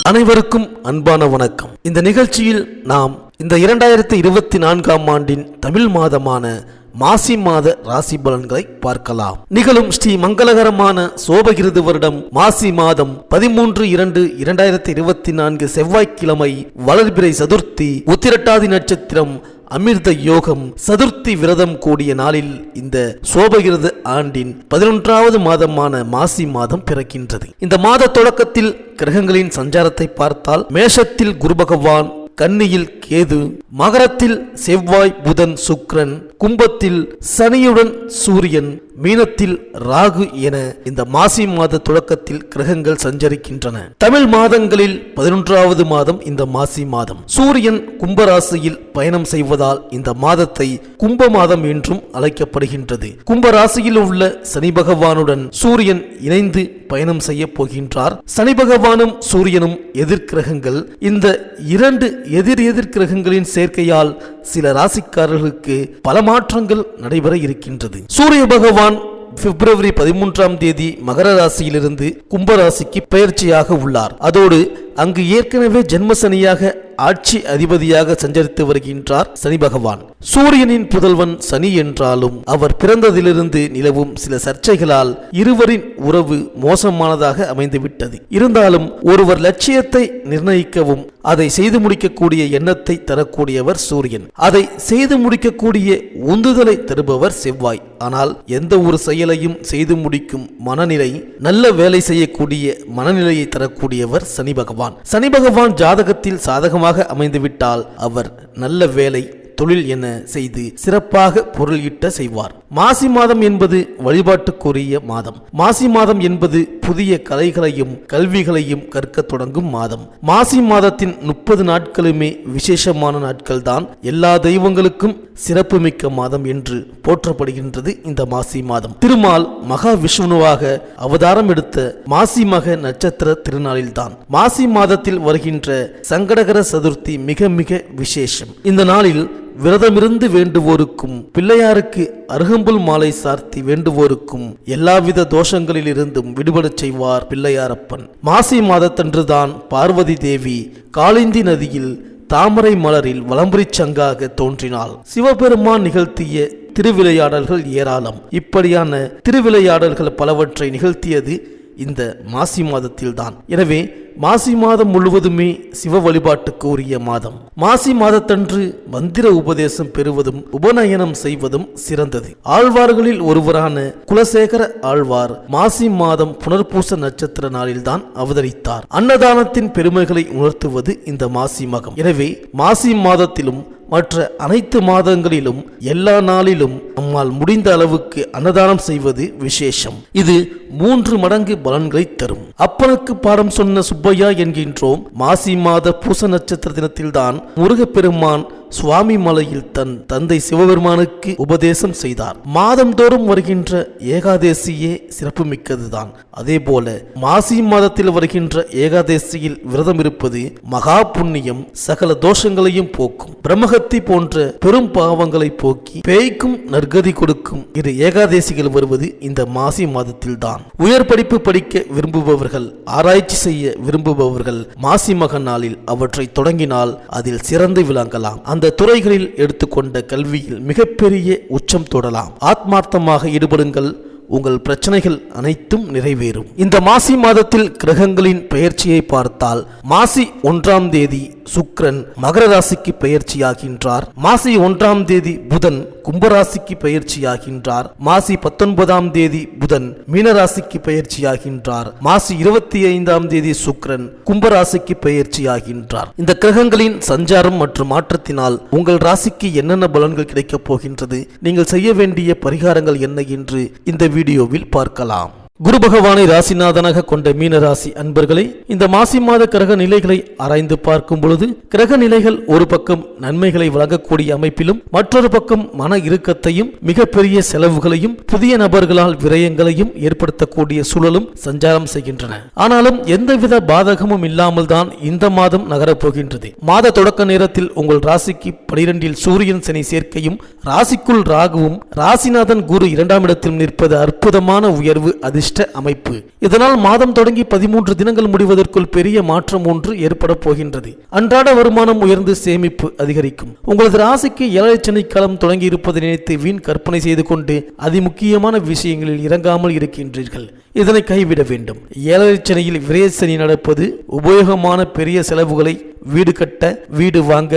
அனைவருக்கும் அன்பான வணக்கம். இந்த நிகழ்ச்சியில் நாம் இந்த 2024ஆம் ஆண்டின் தமிழ் மாதமான மாசி மாத ராசி பலன்களை பார்க்கலாம். நிகழும் ஸ்ரீ மங்களகரமான சோபகிருது வருடம் மாசி மாதம் 13/2/2024 செவ்வாய்க்கிழமை வளர்பிறை சதுர்த்தி, உத்திரட்டாதி நட்சத்திரம், அமிர்த யோகம், சதுர்த்தி விரதம் கூடிய நாளில் இந்த சோபகிருது ஆண்டின் 11வது மாதமான மாசி மாதம் பிறக்கின்றது. இந்த மாத தொடக்கத்தில் கிரகங்களின் சஞ்சாரத்தை பார்த்தால் மேஷத்தில் குரு பகவான், கன்னியில் கேது, மகரத்தில் செவ்வாய், புதன், சுக்கிரன், கும்பத்தில் சனியுடன் சூரியன், மீனத்தில் ராகு என இந்த மாசி மாத தொடக்கத்தில் கிரகங்கள் சஞ்சரிக்கின்றன. தமிழ் மாதங்களில் 11வது மாதம் இந்த மாசி மாதம். சூரியன் கும்பராசியில் பயணம் செய்வதால் இந்த மாதத்தை கும்ப மாதம் என்றும் அழைக்கப்படுகின்றது. கும்பராசியில் உள்ள சனி பகவானுடன் சூரியன் இணைந்து பயணம் செய்ய போகின்றார். சனி பகவானும் சூரியனும் எதிர்கிரகங்கள். இந்த இரண்டு எதிர் கிரகங்களின் சேர்க்கையால் சில ராசிக்காரர்களுக்கு பல மாற்றங்கள் நடைபெற இருக்கின்றது. சூரிய பகவான் பிப்ரவரி 13ஆம் தேதி மகர ராசியிலிருந்து கும்பராசிக்கு பெயர்ச்சியாக உள்ளார். அதோடு அங்கு ஏற்கனவே ஜென்மசனியாக ஆட்சி அதிபதியாக சஞ்சரித்து வருகின்றார் சனி பகவான். சூரியனின் புதல்வன் சனி என்றாலும் அவர் பிறந்ததிலிருந்து நிலவும் சில சர்ச்சைகளால் இருவரின் உறவு மோசமானதாக அமைந்துவிட்டது. இருந்தாலும் ஒருவர் லட்சியத்தை நிர்ணயிக்கவும் அதை செய்து முடிக்கக்கூடிய எண்ணத்தை தரக்கூடியவர் சூரியன். அதை செய்து முடிக்கக்கூடிய உந்துதலை தருபவர் செவ்வாய். ஆனால் எந்த ஒரு செயலையும் செய்து முடிக்கும் மனநிலை, நல்ல வேலை செய்யக்கூடிய மனநிலையை தரக்கூடியவர் சனி பகவான். சனி பகவான் ஜாதகத்தில் சாதகமாக அமைந்துவிட்டால் அவர் நல்ல வேலை, தொழில் என செய்து சிறப்பாக பொருள் ஈட்ட செய்வார். மாசி மாதம் என்பது வழிபாட்டுக்குரிய மாதம். மாசி மாதம் என்பது புதிய கலைகளையும் கல்விகளையும் கற்க தொடங்கும் மாதம். மாசி மாதத்தின் 30 நாட்களுமே விசேஷமான நாட்கள் தான். எல்லா தெய்வங்களுக்கும் சிறப்புமிக்க மாதம் என்று போற்றப்படுகின்றது இந்த மாசி மாதம். திருமால் மகா விஷ்ணுவாக அவதாரம் எடுத்த மாசி மக நட்சத்திர திருநாளில்தான் மாசி மாதத்தில் வருகின்ற சங்கடகர சதுர்த்தி மிக மிக விசேஷம். இந்த நாளில் விரதமிருந்து வேண்டுவோருக்கும், பிள்ளையாருக்கு அருகம்புல் மாலை சார்த்தி வேண்டுவோருக்கும் எல்லாவித தோஷங்களில் இருந்தும் விடுபடச் செய்வார் பிள்ளையாரப்பன். மாசி மாதத்தன்றுதான் பார்வதி தேவி காளிந்தி நதியில் தாமரை மலரில் வலம்புரி சங்காக தோன்றினாள். சிவபெருமான் நிகழ்த்திய திருவிளையாடல்கள் ஏராளம். இப்படியான திருவிளையாடல்கள் பலவற்றை நிகழ்த்தியது இந்த மாசி மாதத்தில்தான். எனவே மாசி மாதம் முழுவதுமே சிவ வழிபாட்டுக்கு உரிய மாதம். மாசி மாதத்தன்று மந்திர உபதேசம் பெறுவதும் உபநயனம் செய்வதும் சிறந்தது. ஆழ்வார்களில் ஒருவரான குலசேகர ஆழ்வார் மாசி மாதம் புனர்பூச நட்சத்திர நாளில்தான் அவதரித்தார். அன்னதானத்தின் பெருமைகளை உணர்த்துவது இந்த மாசி மகம். எனவே மாசி மாதத்திலும் மற்ற அனைத்து மாதங்களிலும் எல்லா நாளிலும் நம்மால் முடிந்த அளவுக்கு அன்னதானம் செய்வது விசேஷம். இது 3 மடங்கு பலன்களை தரும். அப்பனுக்கு பாடம் சொன்ன சுப்பையா என்கின்றோம். மாசி மாத பூச நட்சத்திர தினத்தில்தான் முருகப்பெருமான் சுவாமி மலையில் தன் தந்தை சிவபெருமானுக்கு உபதேசம் செய்தார். மாதந்தோறும் வருகின்ற ஏகாதேசியே சிறப்புமிக்கதுதான். அதே போல மாசி மாதத்தில் வருகின்ற ஏகாதேசியில் விரதம் இருப்பது மகா புண்ணியம், சகல தோஷங்களையும் போக்கும். பிரம்மஹத்தி போன்ற பெரும் பாவங்களை போக்கி பேய்க்கும் நற்கதி கொடுக்கும். இரு ஏகாதேசிகள் வருவது இந்த மாசி மாதத்தில் தான். உயர் படிப்பு படிக்க விரும்புபவர்கள், ஆராய்ச்சி செய்ய விரும்புபவர்கள் மாசி மக நாளில் அவற்றை தொடங்கினால் அதில் சிறந்து விளங்கலாம். அந்த துறைகளில் எடுத்துக்கொண்ட கல்வியில் மிகப்பெரிய உச்சம் தொடலாம். ஆத்மார்த்தமாக ஈடுபடுங்கள், உங்கள் பிரச்சனைகள் அனைத்தும் நிறைவேறும். இந்த மாசி மாதத்தில் கிரகங்களின் பெயர்ச்சியை பார்த்தால் மாசி 1ஆம் தேதி சுக்கிரன் மகர ராசிக்கு பெயர்ச்சியாகின்றார். மாசி 1ஆம் தேதி புதன் கும்பராசிக்கு பெயர்ச்சியாகின்றார். மாசி 19ஆம் தேதி புதன் மீனராசிக்கு பெயர்ச்சியாகின்றார். மாசி 25ஆம் தேதி சுக்கிரன் கும்பராசிக்கு பெயர்ச்சியாகின்றார். இந்த கிரகங்களின் சஞ்சாரம் மற்றும் மாற்றத்தினால் உங்கள் ராசிக்கு என்னென்ன பலன்கள் கிடைக்கப் போகின்றது, நீங்கள் செய்ய வேண்டிய பரிகாரங்கள் என்ன என்று இந்த வீடியோவில் பார்க்கலாம். குரு பகவானை ராசிநாதனாக கொண்ட மீனராசி அன்பர்களை, இந்த மாசி மாத கிரக நிலைகளை ஆராய்ந்து பார்க்கும் பொழுது கிரக நிலைகள் ஒரு பக்கம் நன்மைகளை வழங்கக்கூடிய அமைப்பிலும் மற்றொரு பக்கம் மன இறுக்கத்தையும் மிகப்பெரிய செலவுகளையும் புதிய நபர்களால் விரயங்களையும் ஏற்படுத்தக்கூடிய சூழலும் சஞ்சாரம் செய்கின்றன. ஆனாலும் எந்தவித பாதகமும் இல்லாமல் தான் இந்த மாதம் நகரப்போகின்றது. மாத தொடக்க நேரத்தில் உங்கள் ராசிக்கு 12இல் சூரியன் சனி சேர்க்கையும் ராசிக்குள் ராகுவும் ராசிநாதன் குரு 2ஆம் இடத்தில் நிற்பது அற்புதமான உயர்வு, அதிர்ஷ்டம் அதிர்ஷ்ட அமைப்பு. இதனால் மாதம் தொடங்கி 13 தினங்கள் முடிவதற்குள் பெரிய மாற்றம் ஒன்று ஏற்பட போகின்றது. அன்றாட வருமானம் உயர்ந்து சேமிப்பு அதிகரிக்கும். உங்களது ராசிக்கு 7 சனி காலம் தொடங்கி இருப்பதை நினைத்து வீண் கற்பனை செய்து கொண்டு அதிமுக்கியமான விஷயங்களில் இறங்காமல் இருக்கின்றீர்கள். இதனை கைவிட வேண்டும். 7 சனியில் விரய சனி நடப்பது உபயோகமான பெரிய செலவுகளை வீடு கட்ட, வீடு வாங்க,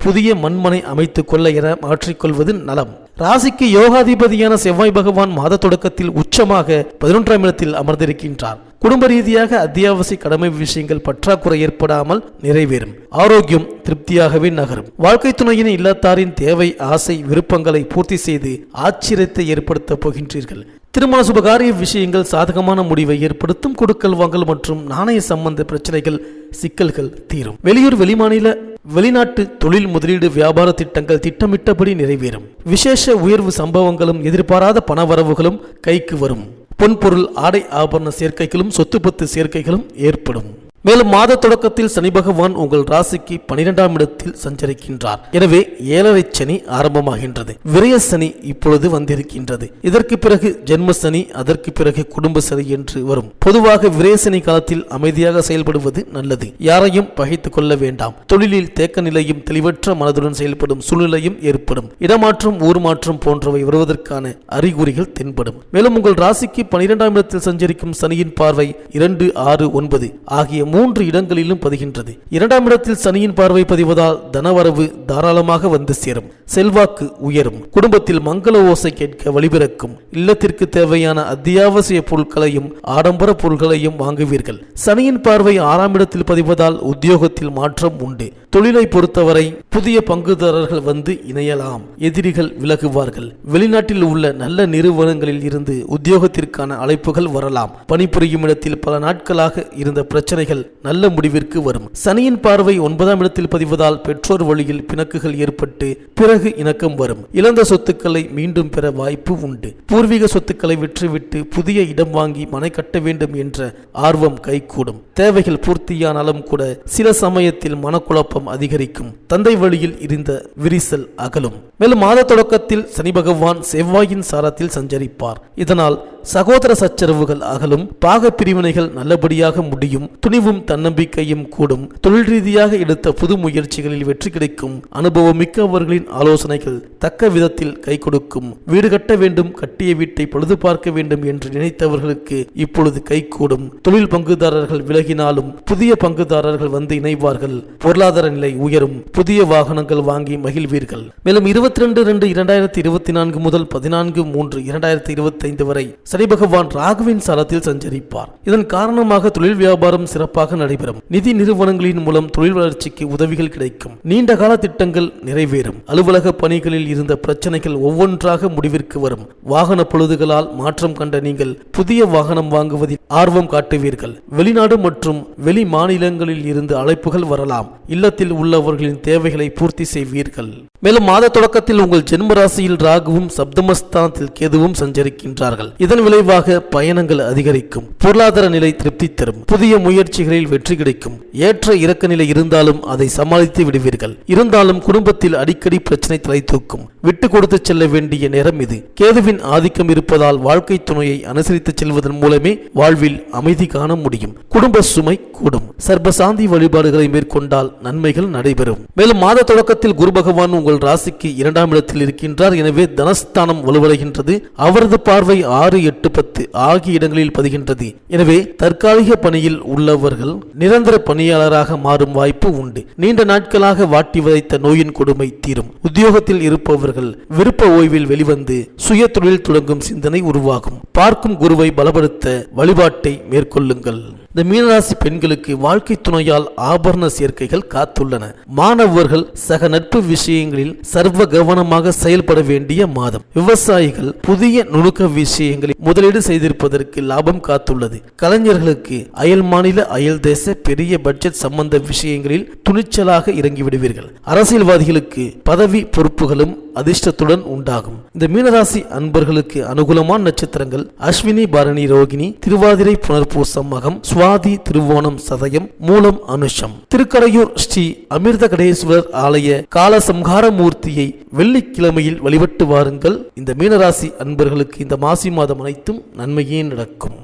புதிய மண்மனை அமைத்துக் கொள்ள என மாற்றிக்கொள்வது நலம். ராசிக்கு யோகாதிபதியான செவ்வாய் பகவான் மாத தொடக்கத்தில் உச்சமாக 11ஆம் இடத்தில் அமர்ந்திருக்கின்றார். குடும்ப ரீதியாக அத்தியாவசிய கடமை விஷயங்கள் பற்றாக்குறை ஏற்படாமல் நிறைவேறும். ஆரோக்கியம் திருப்தியாகவே நகரும். வாழ்க்கை துணையின் இல்லத்தாரின் தேவை, ஆசை, விருப்பங்களை பூர்த்தி செய்து ஆச்சரியத்தை ஏற்படுத்த போகின்றீர்கள். திருமண சுபகாரிய விஷயங்கள் சாதகமான முடிவை ஏற்படுத்தும். கொடுக்கல் வாங்கல் மற்றும் நாணய சம்பந்த பிரச்சனைகள், சிக்கல்கள் தீரும். வெளியூர், வெளிமாநில, வெளிநாட்டு தொழில் முதலீடு, வியாபார திட்டங்கள் திட்டமிட்டபடி நிறைவேறும். விசேஷ உயர்வு சம்பவங்களும் எதிர்பாராத பணவரவுகளும் கைக்கு வரும். பொன்பொருள், ஆடை ஆபரண சேர்க்கைகளும் சொத்துப்பத்து சேர்க்கைகளும் ஏற்படும். மேலும் மாத தொடக்கத்தில் சனி பகவான் உங்கள் ராசிக்கு 12ஆம் இடத்தில் சஞ்சரிக்கின்றார். எனவே 7 சனி ஆரம்பமாகின்றது. விரய சனி இப்பொழுது வந்திருக்கின்றது. இதற்கு பிறகு ஜென்ம சனி, அதற்கு பிறகு குடும்ப சனி என்று வரும். பொதுவாக விரய சனி காலத்தில் அமைதியாக செயல்படுவது நல்லது. யாரையும் பகைத்துக் கொள்ள வேண்டாம். தொழிலில் தேக்க நிலையும் தெளிவற்ற மனதுடன் செயல்படும் சூழ்நிலையும் ஏற்படும். இடமாற்றம், ஊர் மாற்றம் போன்றவை வருவதற்கான அறிகுறிகள் தென்படும். மேலும் உங்கள் ராசிக்கு 12ஆம் இடத்தில் சஞ்சரிக்கும் சனியின் பார்வை 2, 6, 9 ஆகிய 3 இடங்களிலும் பதிகின்றது. 2ஆம் இடத்தில் சனியின் பார்வை பதிவதால் தனவரவு தாராளமாக வந்து சேரும். செல்வாக்கு உயரும். குடும்பத்தில் மங்கள ஓசை கேட்க வழிபிறக்கும். இல்லத்திற்கு தேவையான அத்தியாவசிய பொருட்களையும் ஆடம்பர பொருட்களையும் வாங்குவீர்கள். சனியின் பார்வை 6ஆம் இடத்தில் பதிவதால் உத்தியோகத்தில் மாற்றம் உண்டு. தொழிலை பொறுத்தவரை புதிய பங்குதாரர்கள் வந்து இணையலாம். எதிரிகள் விலகுவார்கள். வெளிநாட்டில் உள்ள நல்ல நிறுவனங்களில் இருந்து உத்தியோகத்திற்கான அழைப்புகள் வரலாம். பணிபுரியும் இடத்தில் பல நாட்களாக இருந்த பிரச்சனைகள் நல்ல முடிவிற்கு வரும். சனியின் பார்வை 9ஆம் இடத்தில் பதிவதால் பெற்றோர் வழியில் பிணக்குகள் ஏற்பட்டு பிறகு இணக்கம் வரும். இழந்த சொத்துக்களை மீண்டும் பெற வாய்ப்பு உண்டு. பூர்வீக சொத்துக்களை விற்றுவிட்டு புதிய இடம் வாங்கி மனை கட்ட வேண்டும் என்ற ஆர்வம் கைகூடும். தேவைகள் பூர்த்தியானாலும் கூட சில சமயத்தில் மனக்குழப்பம் அதிகரிக்கும். தந்தை வழியில் இருந்த விரிசல் அகலும். மேலும் மாத தொடக்கத்தில் சனி பகவான் செவ்வாயின் சாரத்தில் சஞ்சரிப்பார். இதனால் சகோதர சச்சரவுகள் அகலும். பாக பிரிவினைகள் நல்லபடியாக முடியும். துணிவும் தன்னம்பிக்கையும் கூடும். தொழில் ரீதியாக எடுத்த புது முயற்சிகளில் வெற்றி கிடைக்கும். அனுபவம் மிக்கவர்களின் ஆலோசனைகள் தக்க விதத்தில் கை கொடுக்கும். வீடு கட்ட வேண்டும், கட்டிய வீட்டை பழுது பார்க்க வேண்டும் என்று நினைத்தவர்களுக்கு இப்பொழுது கைகூடும். தொழில் பங்குதாரர்கள் விலகினாலும் புதிய பங்குதாரர்கள் வந்து இணைவார்கள். பொருளாதார நிலை உயரும். புதிய வாகனங்கள் வாங்கி மகிழ்வீர்கள். மேலும் 22/2/2024 முதல் 14/3/2025 வரை சனி பகவான் ராகுவின் சாரத்தில் சஞ்சரிப்பார். இதன் காரணமாக தொழில் வியாபாரம் சிறப்பாக நடைபெறும். நிதி நிறுவனங்களின் மூலம் தொழில் வளர்ச்சிக்கு உதவிகள் கிடைக்கும். நீண்ட கால திட்டங்கள் நிறைவேறும். அலுவலக பணிகளில் இருந்த பிரச்சனைகள் ஒவ்வொன்றாக முடிவிற்கு வரும். வாகன பொழுதுகளால் மாற்றம் கண்ட நீங்கள் புதிய வாகனம் வாங்குவதில் ஆர்வம் காட்டுவீர்கள். வெளிநாடு மற்றும் வெளி மாநிலங்களில் இருந்து அழைப்புகள் வரலாம். இல்லத்தில் உள்ளவர்களின் தேவைகளை பூர்த்தி செய்வீர்கள். மேலும் மாத தொடக்கத்தில் உங்கள் ஜென்ம ராசியில் ராகுவும் சப்தமஸ்தானத்தில் கேதுவும் சஞ்சரிக்கின்றார்கள். இதன் விளைவாக பயணங்கள் அதிகரிக்கும். பொருளாதார நிலை திருப்தி தரும். புதிய முயற்சிகளில் வெற்றி கிடைக்கும். ஏற்ற இறக்க நிலை இருந்தாலும் அதை சமாளித்து விடுவீர்கள். இருந்தாலும் குடும்பத்தில் அடிக்கடி பிரச்சனை தலை தூக்கும். விட்டு கொடுத்து செல்ல வேண்டிய நேரம் இது. கேதுவின் ஆதிக்கம் இருப்பதால் வாழ்க்கை துணையை அனுசரித்து செல்வதன் மூலமே வாழ்வில் அமைதி காண முடியும். குடும்ப சுமை கூடும். சர்பசாந்தி வழிபாடுகளை மேற்கொண்டால் நன்மைகள் நடைபெறும். மேலும் மாத தொடக்கத்தில் குரு பகவான் உங்கள் ராசிக்கு 2ஆம் இடத்தில் இருக்கின்றார். எனவே தனஸ்தானம் வலுவடைகின்றது. அவரது பார்வை 6, 8, 10 ஆகிய இடங்களில் பதிகின்றது. எனவே தற்காலிக பணியில் உள்ளவர்கள் நிரந்தர பணியாளராக மாறும் வாய்ப்பு உண்டு. நீண்ட நாட்களாக வாட்டி வதைத்த நோயின் கொடுமை தீரும். உத்தியோகத்தில் இருப்பவர்கள் விருப்ப ஓய்வில் வெளிவந்து சுய தொழில் தொடங்கும் சிந்தனை உருவாகும். பார்க்கும் குருவை பலப்படுத்த வழிபாட்டை மேற்கொள்ளுங்கள். இந்த மீனராசி பெண்களுக்கு வாழ்க்கை துணையால் ஆபரண சேர்க்கைகள் காத்துள்ளன. மாணவர்கள் சக நட்பு விஷயங்களில் சர்வ கவனமாக செயல்பட வேண்டிய மாதம். விவசாயிகள் புதிய நுணுக்க விஷயங்களில் முதலீடு செய்திருப்பதற்கு லாபம் காத்துள்ளது. கலைஞர்களுக்கு அயல் மாநில, அயல் தேச பெரிய பட்ஜெட் சம்பந்த விஷயங்களில் துணிச்சலாக இறங்கிவிடுவீர்கள். அரசியல்வாதிகளுக்கு பதவி பொறுப்புகளும் அதிர்ஷ்டத்துடன் உண்டாகும். இந்த மீனராசி அன்பர்களுக்கு அனுகூலமான நட்சத்திரங்கள் அஸ்வினி, பரணி, ரோகிணி, திருவாதிரை, புனர்பூசம், மகம், சுவாதி, திருவோணம், சதயம், மூலம், அனுஷம். திருக்கடையூர் ஸ்ரீ அமிர்த கடேஸ்வரர் ஆலய கால சம்ஹார மூர்த்தியை வெள்ளிக்கிழமையில் வழிபட்டு வாருங்கள். இந்த மீனராசி அன்பர்களுக்கு இந்த மாசி மாதம் அனைத்தும் நன்மையே நடக்கும்.